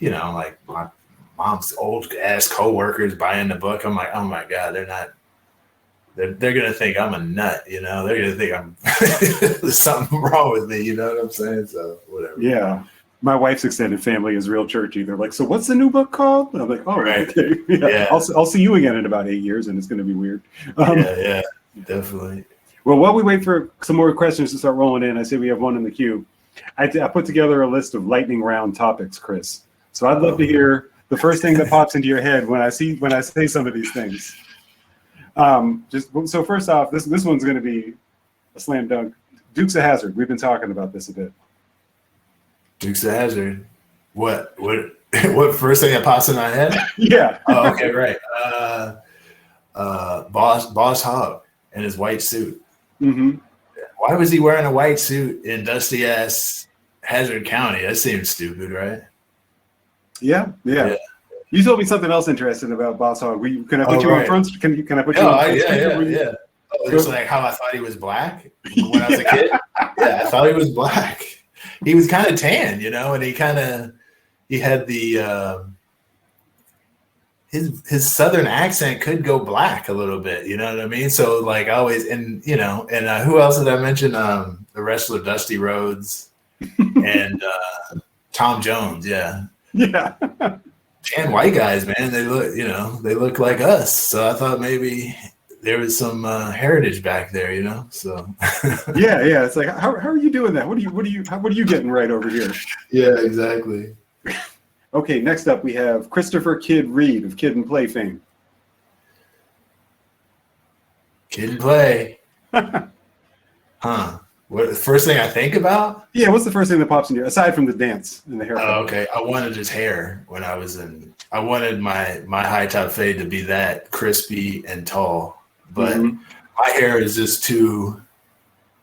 like my mom's old ass coworkers buying the book. I'm like, oh my God, they're going to think I'm a nut, they're going to think I'm there's something wrong with me. You know what I'm saying? So whatever.
Yeah. My wife's extended family is real churchy. They're like, so what's the new book called? And I'm like, oh, right. Okay. Yeah. I'll see you again in about 8 years, and it's going to be weird.
Yeah, definitely.
Well, while we wait for some more questions to start rolling in, I say we have one in the queue. I put together a list of lightning round topics, Chris. So I'd love to hear the first thing that pops into your head when I say some of these things. So first off, this one's going to be a slam dunk. Dukes of Hazzard. We've been talking about this a bit. Dukes
of Hazzard. What first thing that pops in my head?
Yeah.
Oh, okay, right. Boss Hogg and his white suit.
Mm-hmm.
Why was he wearing a white suit in dusty ass Hazard County? That seems stupid, right?
Yeah. You told me something else interesting about Boss Hog. Can I put you on front? Can I put you on front?
Yeah. Oh, it was like how I thought he was black when I was a kid. Yeah, I thought he was black. He was kind of tan, and he had the his southern accent could go black a little bit, you know what I mean? So like always, and who else did I mention? The wrestler Dusty Rhodes and Tom Jones, yeah. Tan white guys, man, they look like us. So I thought maybe there was some heritage back there, So
yeah, it's like how are you doing that? What are you getting right over here?
Yeah, exactly.
Okay, next up we have Christopher Kid Reed of Kid and Play fame.
Kid and Play. Huh. What the first thing I think about?
Yeah, what's the first thing that pops in your aside from the dance and the hair?
Oh, okay. I wanted his hair when I was I wanted my high top fade to be that crispy and tall. But my hair is just too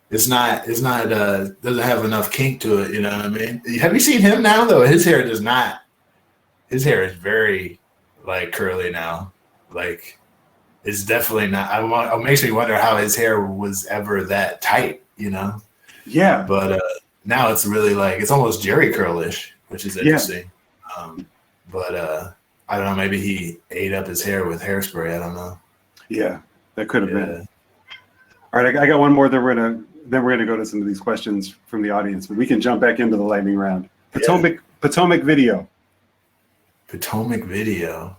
doesn't have enough kink to it, you know what I mean? Have you seen him now though? His hair is very like curly now. Like it's definitely not. It makes me wonder how his hair was ever that tight,
Yeah.
But now it's really like it's almost Jerry curlish, which is interesting. But I don't know. Maybe he ate up his hair with hairspray. I don't know.
Yeah, that could have been. All right, I got one more. Then we're gonna go to some of these questions from the audience, but we can jump back into the lightning round. Potomac video.
Potomac video.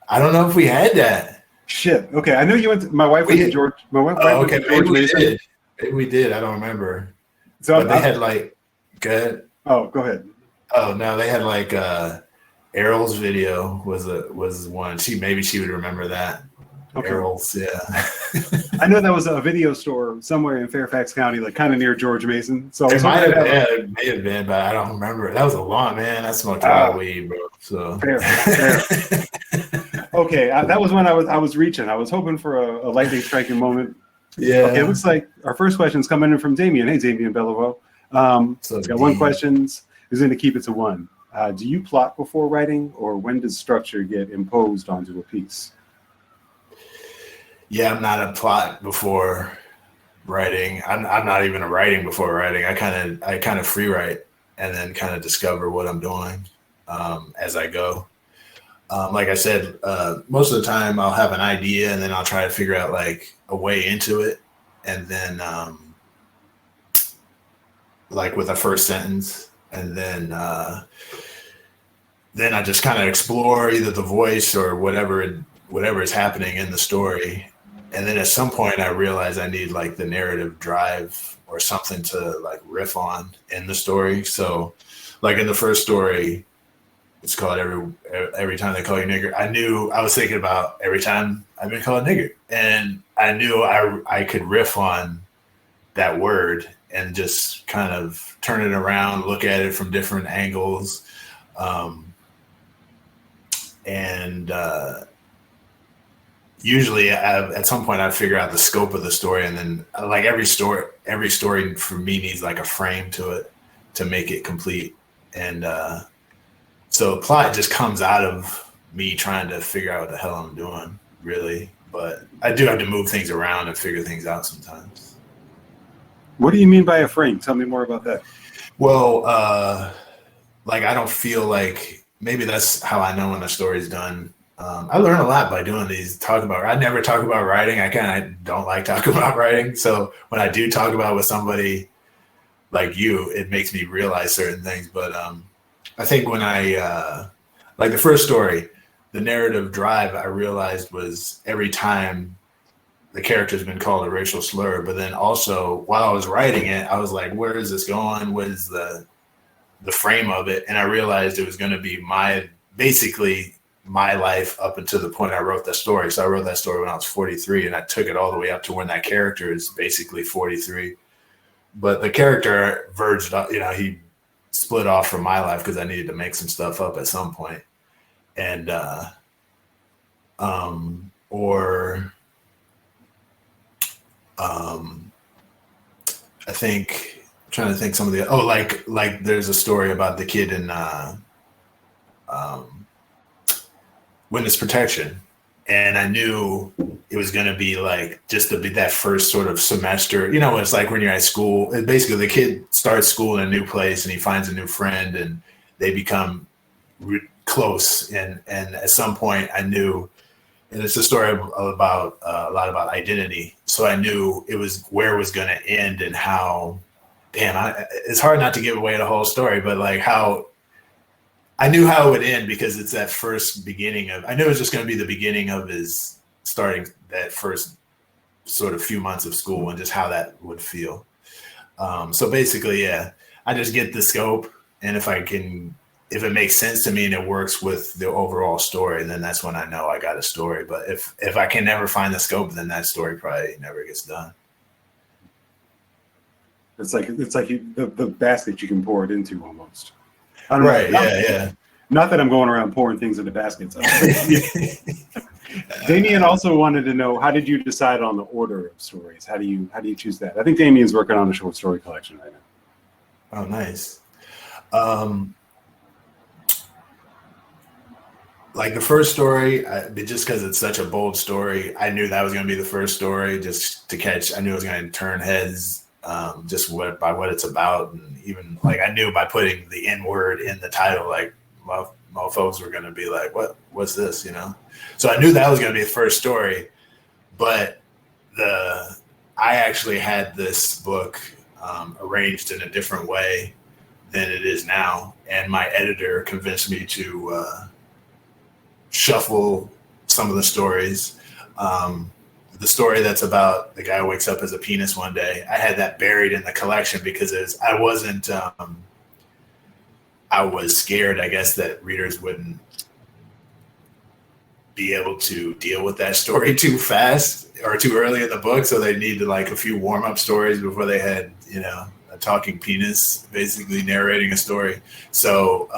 I don't know if we had that.
Shit. Okay, I know you went. My wife went to George. My wife went to George Mason.
Maybe we did. I don't remember.
So
but they had like. Go ahead.
Oh, go ahead.
Oh no, they had like Errol's video was one. Maybe she would remember that. Okay. Errol's, yeah.
I know that was a video store somewhere in Fairfax County, like kind of near George Mason. So
it may have been, but I don't remember. That was a lot, man. I smoked a lot of weed, bro. So
fair. Okay, that was when I was reaching. I was hoping for a lightning striking moment.
Yeah.
Okay, it looks like our first question is coming in from Damien. Hey, Damien Bellavo. Got one question. Who's going to keep it to one? Do you plot before writing, or when does structure get imposed onto a piece?
Yeah, I'm not a plot before writing. I'm not even a writing before writing. I kind of free write and then kind of discover what I'm doing as I go. Like I said, most of the time I'll have an idea and then I'll try to figure out like a way into it, and then like with a first sentence, and then I just kind of explore either the voice or whatever is happening in the story. And then at some point I realize I need like the narrative drive or something to like riff on in the story. So like in the first story, it's called Every Time They Call You Nigger. I was thinking about every time I've been called nigger, and I knew I could riff on that word and just kind of turn it around, look at it from different angles. Usually at some point I figure out the scope of the story, and then like every story for me needs like a frame to it to make it complete. And so plot just comes out of me trying to figure out what the hell I'm doing, really. But I do have to move things around and figure things out sometimes.
What do you mean by a frame? Tell me more about that.
Well, like I don't feel like, maybe that's how I know when a story's done. I learn a lot by doing these. I never talk about writing. I kind of don't like talking about writing. So when I do talk about it with somebody like you, it makes me realize certain things. But I think when like the first story, the narrative drive I realized was every time the character's been called a racial slur, but then also while I was writing it, I was like, where is this going? What is the frame of it? And I realized it was going to be basically my life up until the point I wrote that story. So I wrote that story when I was 43, and I took it all the way up to when that character is basically 43. But the character verged up, he split off from my life because I needed to make some stuff up at some point. And I think I'm trying to think some of the like there's a story about the kid in witness protection. And I knew it was going to be like just to be that first sort of semester. You know, it's like when you're at school, and basically the kid starts school in a new place and he finds a new friend and they become close. And at some point I knew, and it's a story about a lot about identity. So I knew it was where it was going to end and how, it's hard not to give away the whole story, but like how I knew how it would end because it's that first beginning of, I knew it was just going to be the beginning of his starting that first sort of few months of school and just how that would feel. So basically, yeah, I just get the scope, and if it makes sense to me and it works with the overall story, then that's when I know I got a story. But if I can never find the scope, then that story probably never gets done.
It's like the basket you can pour it into almost.
Right. Yeah.
Not that I'm going around pouring things into baskets. Damien also wanted to know, how did you decide on the order of stories? How do you choose that? I think Damien's working on a short story collection right now.
Oh, nice. Like the first story, just because it's such a bold story, I knew that was going to be the first story just to catch. I knew it was going to turn heads. Just by what it's about, and even like I knew by putting the N word in the title, like mofos were going to be like, what's this, you know? So I knew that was going to be the first story, but I actually had this book arranged in a different way than it is now, and my editor convinced me to shuffle some of the stories. The story that's about the guy who wakes up as a penis one day, I had that buried in the collection because I was scared, I guess, that readers wouldn't be able to deal with that story too fast or too early in the book. So they needed like a few warm-up stories before they had, you know, a talking penis basically narrating a story. So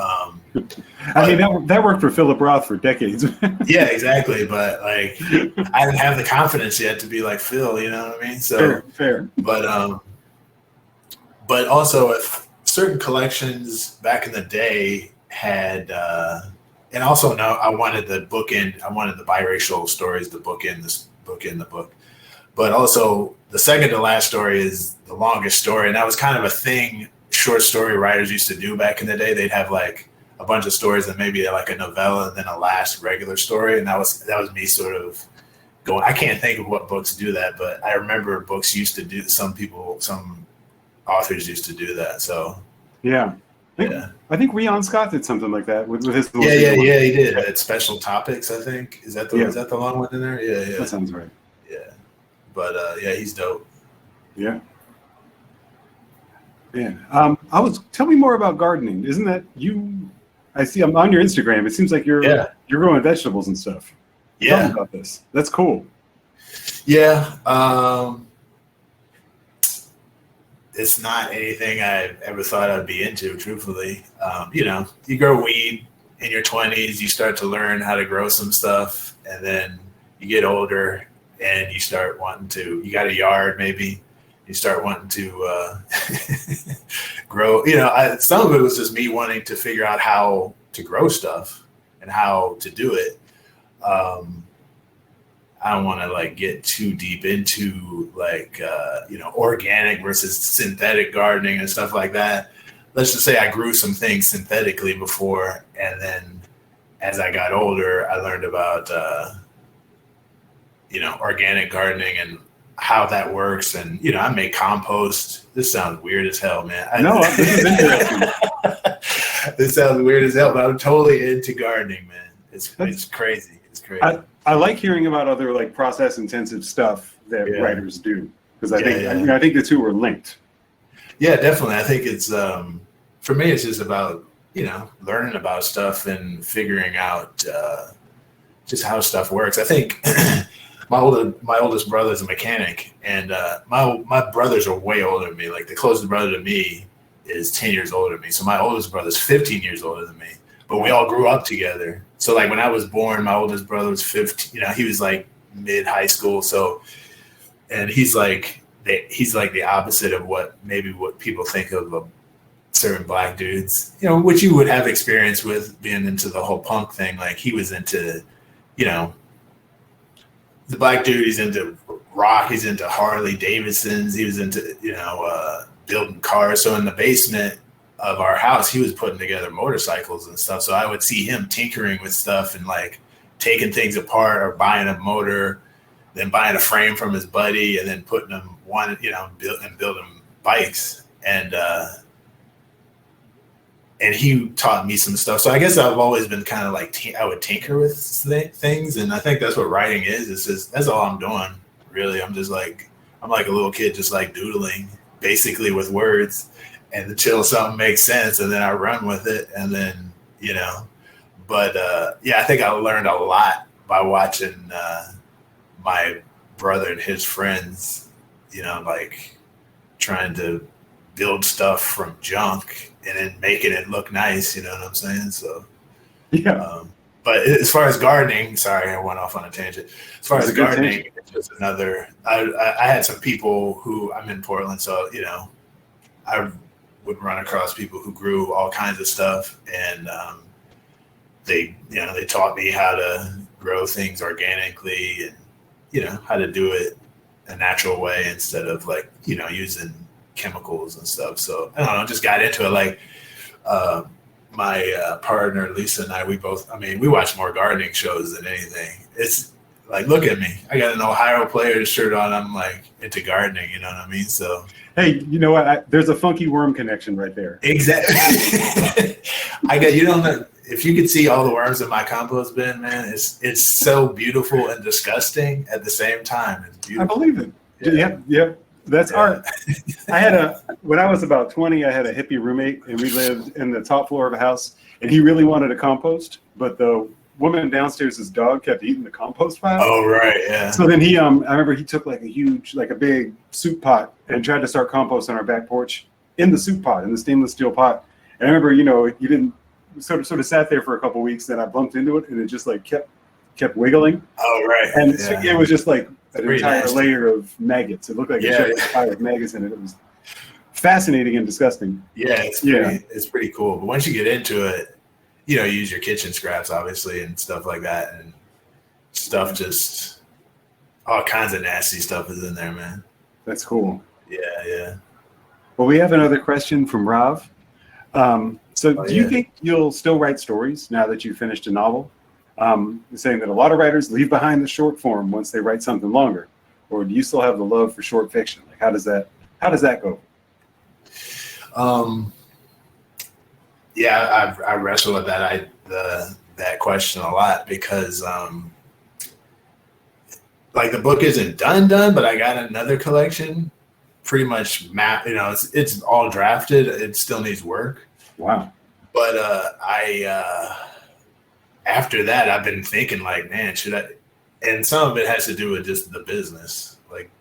I mean, that worked for Philip Roth for decades.
Yeah, exactly. But like, I didn't have the confidence yet to be like Phil, you know what I mean? So
fair.
But also if certain collections back in the day had, and also no, I wanted the biracial stories to bookend the book. But also the second to last story is the longest story. And that was kind of a thing short story writers used to do back in the day. They'd have like a bunch of stories and maybe like a novella and then a last regular story. And that was me sort of going, I can't think of what books do that, but I remember books used to do, some authors used to do that. So
yeah. I think Rion Scott did something like that with his.
Yeah, he did. It's Special Topics, I think. Is that the long one in there? Yeah.
That sounds right.
Yeah. But yeah, he's dope.
Yeah. Tell me more about gardening. Isn't that you? I see I'm on your Instagram. It seems like you're growing vegetables and stuff.
Yeah.
Tell me about this. That's cool.
Yeah. It's not anything I ever thought I'd be into, truthfully. You know, you grow weed in your 20s, you start to learn how to grow some stuff, and then you get older and you start you got a yard maybe, you start wanting to grow. You know, some of it was just me wanting to figure out how to grow stuff and how to do it. I don't want to like get too deep into like, you know, organic versus synthetic gardening and stuff like that. Let's just say I grew some things synthetically before. And then as I got older, I learned about, you know, organic gardening and how that works. And, you know, I make compost. This sounds weird as hell, man.
No, this is interesting.
This sounds weird as hell, but I'm totally into gardening, man. It's crazy. It's crazy.
I like hearing about other like process intensive stuff that writers do, because I think the two are linked.
Yeah, definitely. I think it's for me, it's just about, you know, learning about stuff and figuring out just how stuff works. I think my oldest brother is a mechanic, and my brothers are way older than me. Like the closest brother to me is 10 years older than me. So my oldest brother is 15 years older than me, but we all grew up together. So like when I was born, my oldest brother was 15, you know, he was like mid high school. So, and he's like the opposite of what people think of certain black dudes, you know, which you would have experience with being into the whole punk thing. Like he was into you know, the black dude, he's into rock, he's into Harley Davidsons, he was into, building cars. So in the basement of our house, he was putting together motorcycles and stuff. So I would see him tinkering with stuff and like taking things apart or buying a motor, then buying a frame from his buddy and then putting them building bikes. And he taught me some stuff. So I guess I've always been kind of like, I would tinker with things. And I think that's what writing is. It's just, that's all I'm doing, really. I'm like a little kid, just like doodling basically with words, and until something makes sense. And then I run with it. And then, but I think I learned a lot by watching my brother and his friends, like trying to build stuff from junk and then making it look nice, you know what I'm saying? So, yeah. But as far as gardening, sorry, I went off on a tangent. As far as gardening, it's just another. I had some people who, I'm in Portland, so I would run across people who grew all kinds of stuff, and they taught me how to grow things organically, and how to do it a natural way instead of like using chemicals and stuff. So I don't know, just got into it. Like my partner Lisa and I, we watch more gardening shows than anything. It's like, look at me, I got an Ohio Players shirt on, I'm like into gardening, you know what I mean? So
hey, you know what, there's a funky worm connection right there.
Exactly. If you could see all the worms in my compost bin, man, it's so beautiful and disgusting at the same time. It's beautiful.
I believe it. Yeah. That's art. When I was about 20, I had a hippie roommate, and we lived in the top floor of a house, and he really wanted to compost, but the woman downstairs, his dog, kept eating the compost pile.
Oh, right, yeah.
So then I remember he took like a big soup pot and tried to start compost on our back porch in the soup pot, in the stainless steel pot. And I remember, he didn't sort of sat there for a couple of weeks, then I bumped into it, and it just like kept wiggling.
Oh, right.
And it was just like an entire
nasty
layer of maggots. It looked like it had a pile of maggots in it. It was fascinating and disgusting.
Yeah, it's pretty cool. But once you get into it, you use your kitchen scraps, obviously, and stuff like that. And stuff, just all kinds of nasty stuff is in there, man.
That's cool.
Yeah.
Well, we have another question from Rav. Do you think you'll still write stories now that you've finished a novel? Saying that a lot of writers leave behind the short form once they write something longer, or do you still have the love for short fiction? Like, how does that go?
I wrestle with that question a lot, because like the book isn't done, but I got another collection pretty much mapped. It's all drafted. It still needs work.
Wow.
But after that, I've been thinking like, man, should I? And some of it has to do with just the business, like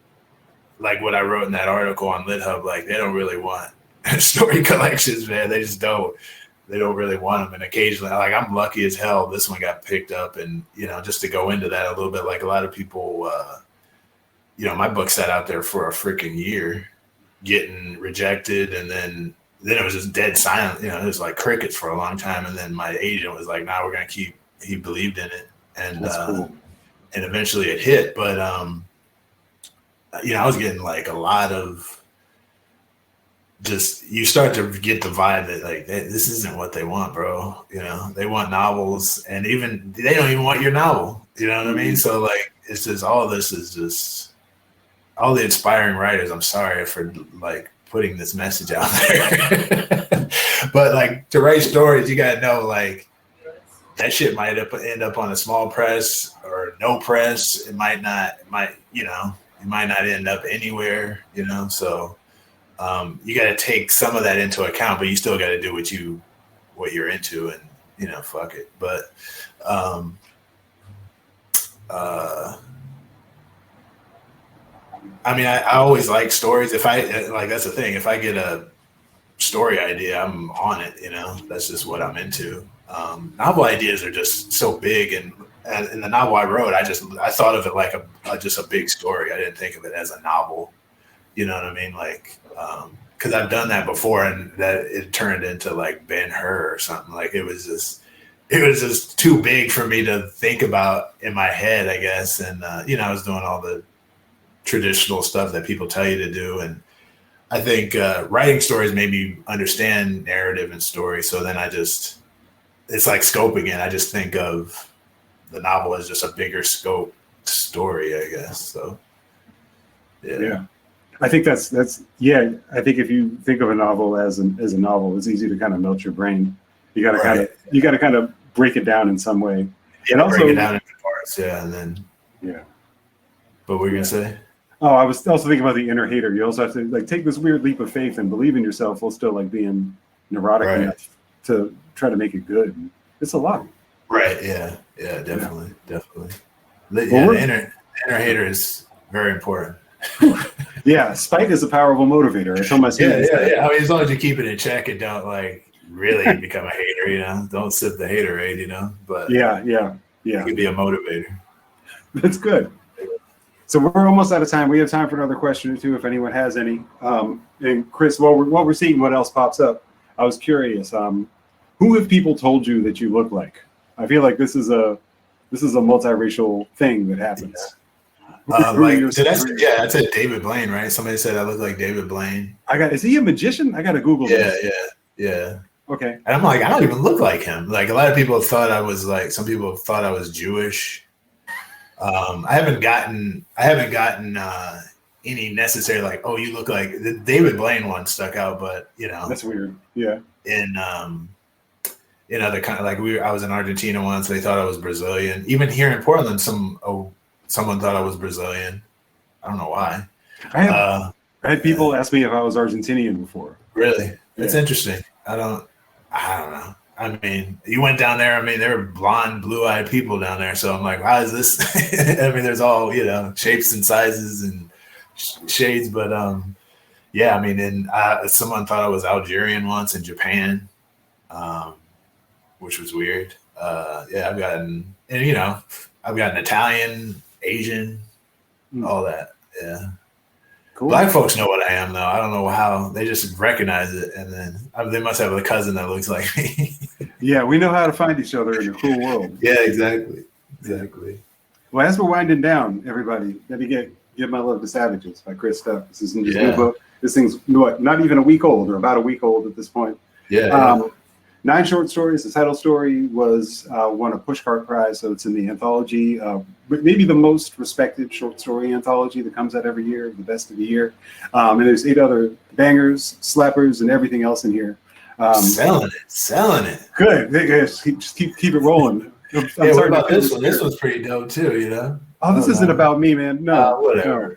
what I wrote in that article on LitHub. Like, they don't really want story collections, man. They just don't. They don't really want them. And occasionally, like, I'm lucky as hell this one got picked up. And just to go into that a little bit, like a lot of people, my book sat out there for a freaking year, getting rejected, and then it was just dead silent. It was like crickets for a long time. And then my agent was like, "Nah, we're gonna keep." He believed in it, and
that's cool.
And eventually it hit. But I was getting like a lot of you start to get the vibe that like, this isn't what they want, bro. They want novels, and even they don't even want your novel. You know what I mean? So like, it's just all this is just all the inspiring writers. I'm sorry for like putting this message out there, but like, to write stories, you gotta know like that shit might end up on a small press or no press. It might not. You might not end up anywhere. So you got to take some of that into account, but you still got to do what you're into, and fuck it. But I always like stories. If that's the thing. If I get a story idea, I'm on it. That's just what I'm into. Novel ideas are just so big, and in the novel I wrote, I thought of it like just a big story. I didn't think of it as a novel. You know what I mean? Like, because I've done that before, and that it turned into like Ben-Hur or something. Like, it was just it was just too big for me to think about in my head, I guess. And, I was doing all the traditional stuff that people tell you to do. And I think writing stories made me understand narrative and story. So then it's like scope again. I just think of the novel as just a bigger scope story, I guess. So, yeah.
I think I think if you think of a novel as a novel, it's easy to kind of melt your brain. You got to kind of break it down in some way. And also
break it down into parts, and then What were you gonna say?
Oh, I was also thinking about the inner hater. You also have to like take this weird leap of faith and believe in yourself while still like being neurotic enough to try to make it good. It's a lot.
Right. Yeah. Yeah. Definitely. Definitely. The inner hater is very important.
Yeah, spite is a powerful motivator. I told my students.
Yeah. I mean, as long as you keep it in check and don't like really become a hater, don't sip the haterade, But
yeah,
it can be a motivator.
That's good. So we're almost out of time. We have time for another question or two if anyone has any. And Chris, while we're seeing what else pops up, I was curious. Who have people told you that you look like? I feel like this is a multiracial thing that happens.
I said David Blaine, right? Somebody said I look like David Blaine.
Is he a magician? I gotta Google this.
Yeah.
Okay.
And I'm like, I don't even look like him. Like a lot of people thought I was like, some people thought I was Jewish. I haven't gotten any necessary like, oh, you look like the David Blaine one stuck out, but
that's weird. Yeah.
In other kind of like I was in Argentina once. They thought I was Brazilian. Even here in Portland, someone thought I was Brazilian. I don't know why.
I had people ask me if I was Argentinian before.
Really? It's interesting. I don't know. I mean, you went down there. I mean, there were blonde, blue-eyed people down there. So I'm like, how is this? I mean, there's all, shapes and sizes and shades. But, I mean, and someone thought I was Algerian once in Japan, which was weird. I've gotten Italian, Asian, all that. Yeah. Cool. Black folks know what I am, though. I don't know how. They just recognize it, and then they must have a cousin that looks like me.
Yeah, we know how to find each other in a cool world.
Yeah, exactly.
Well, as we're winding down, everybody, let me give my love to Savages by Chris Stuck. This is in his new book. This thing's not even a week old, or about a week old at this point.
Yeah.
9 short stories. The title story won a Pushcart Prize, so it's in the anthology, maybe the most respected short story anthology that comes out every year, the best of the year. And there's 8 other bangers, slappers, and everything else in here.
Selling it.
Good. Just keep it rolling.
What about this one? This one's pretty dope too,
Oh, this isn't about me, man. No.
Whatever.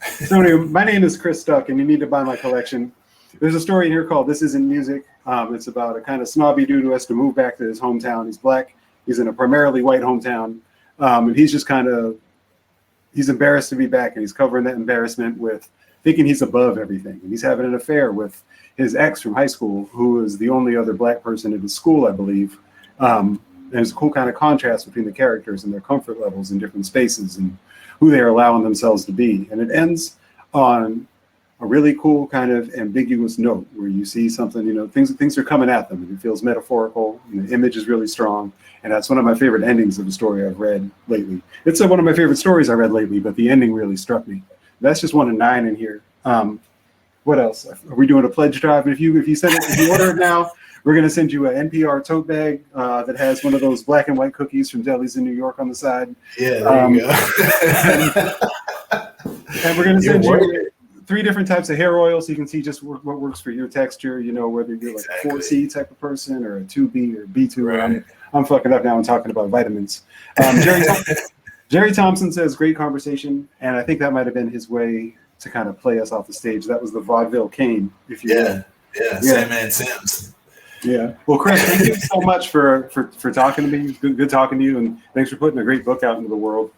So anyway, my name is Chris Stuck, and you need to buy my collection. There's a story in here called This Isn't Music. It's about a kind of snobby dude who has to move back to his hometown. He's black. He's in a primarily white hometown. And he's just he's embarrassed to be back, and he's covering that embarrassment with thinking he's above everything. And he's having an affair with his ex from high school, who is the only other black person in his school, I believe. And there's a cool kind of contrast between the characters and their comfort levels in different spaces and who they're allowing themselves to be. And it ends on a really cool kind of ambiguous note where you see something, things are coming at them, and it feels metaphorical, and the image is really strong. And that's one of my favorite endings of a story I've read lately. It's one of my favorite stories I read lately, but the ending really struck me. That's just one of 9 in here. What else? Are we doing a pledge drive? And if you order it now, we're going to send you an NPR tote bag that has one of those black and white cookies from delis in New York on the side.
Yeah, there you go.
And we're going to send you 3 different types of hair oil, so you can see just what works for your texture, whether you're like a 4C type of person or a 2B or B2.
Right.
I'm fucking up now and talking about vitamins. Jerry Thompson says, great conversation. And I think that might have been his way to kind of play us off the stage. That was the vaudeville cane, if you will.
Yeah. Sandman Sims.
Yeah. Well, Chris, thank you so much for talking to me. Good talking to you. And thanks for putting a great book out into the world.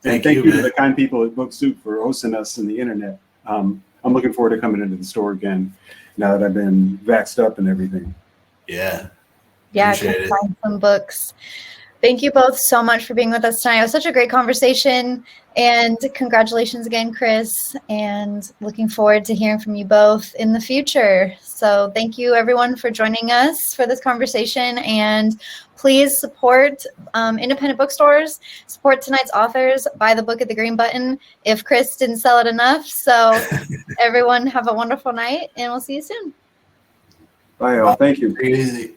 And thank you to the kind people at Book Soup for hosting us on the internet. I'm looking forward to coming into the store again now that I've been vaxxed up and everything.
Yeah.
Yeah, I can find some books. Thank you both so much for being with us tonight. It was such a great conversation, and congratulations again, Chris, and looking forward to hearing from you both in the future. So thank you everyone for joining us for this conversation, and please support independent bookstores, support tonight's authors, buy the book at the green button if Chris didn't sell it enough. So everyone have a wonderful night, and we'll see you soon.
Bye, y'all. Thank you.
Take it easy.